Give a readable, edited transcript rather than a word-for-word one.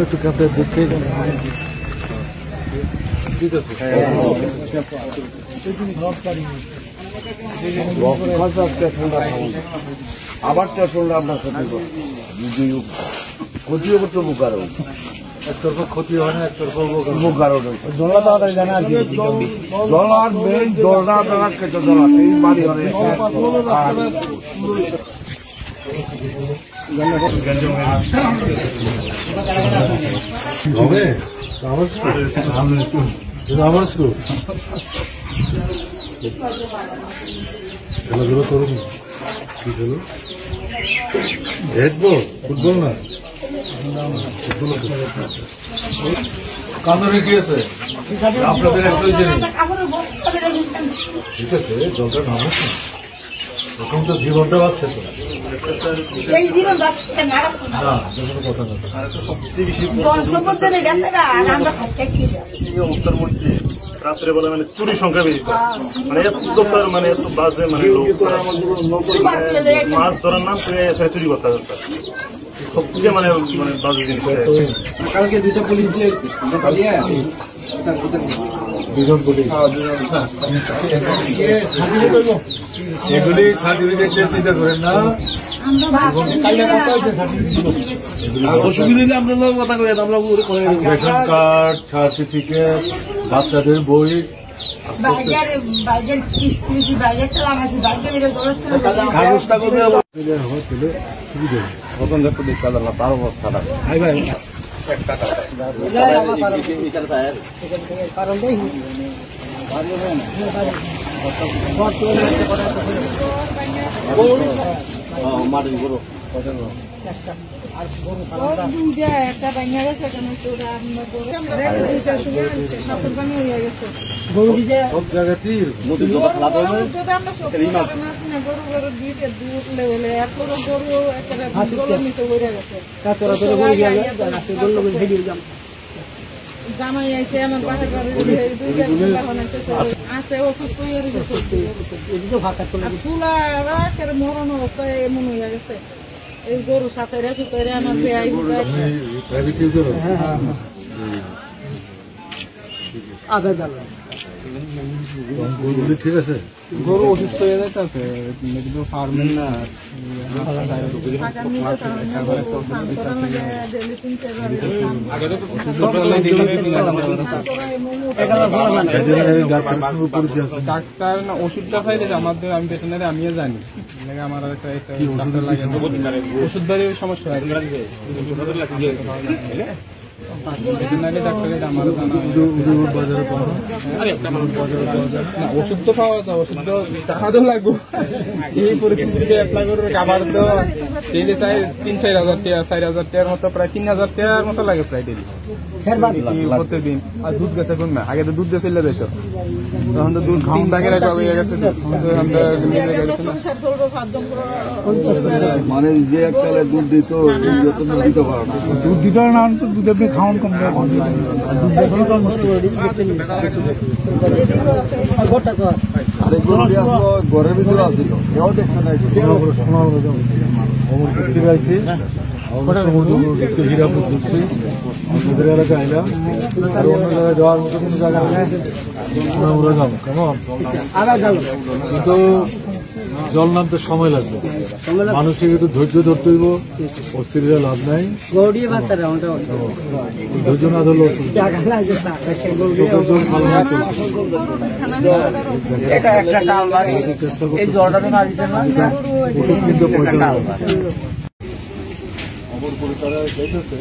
একটু কাপড় দেখে ঠিক আছে আবার শুনলে আপনার ক্ষতি ক্ষতিও করতে উপকার একতরফা ক্ষতি হয় না একতরফা উপকার জলার মেন দলটা আপনারা কেটে জলা এই বাড়ি হবে খেলাধুলা করুন কি হলো হেডবল ফুটবল না কান্দরে কি আছে আপনাদের একটাই জানি ঠিক আছে জলটা নামুক না এখন তো জীবনটা বাঁচছে তো না কথা না অবস্থার মধ্যে রাত্রে বেলা মানে চুরি সংখ্যা বেড়েছে মানে এত মানে এত বাজে মানে মাছ ধরার নাম চুরি করতে হবে সবচেয়ে মানে মানে বাজে জিনিস কালকে দুটো পুলিশ দিয়েছি দুজন পুলিশ এগুলি সার্টিফিকেট চিন্তা করেন না অসুবিধা আমরা কথা কই আমরা রেশন কার্ড সার্টিফিকেট বাচ্চাদের বই তার অবস্থাটা মাটি গরু জামাই আইসে আমার বাসার আছে অসুস্থ হয়ে গেছে চুলা মরণ অবস্থায় এমন হয়ে গেছে এই গরু সাথে রেখে করে আমার ঠিক আছে গরু অসুস্থ হয়ে যাইতেছে ফার্মের না ডাক্তার না ওষুধটা খাই দিলে আমাদের আমি ভেটেরিনারি আমিও জানি আমার একটা ওষুধ বাড়ি সমস্যা হয় ডাক্তারের আমার না ওষুধ তো পাওয়া যায় ওষুধ তো টাকা তো লাগবো এই পরিস্থিতিতে অ্যাপ্লাই করবে আবার তো ডেলি চাই 3-4 হাজার টাকার মতো প্রায় 3,000 টাকার মতো লাগে প্রায় ডেলি প্রত্যেকদিন আর দুধ গেছে কোন না আগে তো দুধ দিয়ে চলে যেত তখন তো দুধ 3 টাকার একটা হয়ে গেছে মানে যে একটা দুধ দিত দিতে পারো না দুধ দিতে পারো না তো দুধ আপনি খাওয়ান কম ঘরের ভিতরে আসছিল কেউ দেখছে না হীরাপুর ঢুকছি আমাদের এলাকায় আইলাম আর অন্য জায়গায় যাওয়ার মতো কোনো জায়গা উড়ে যাবো কেমন কিন্তু জল নামতে সময় লাগবে মানুষের একটু ধৈর্য ধরতে হইব অস্থির লাভ নাই ধৈর্য না ধরলে ওষুধ কিন্তু পয়সা অমর পরিকার যাইতেছে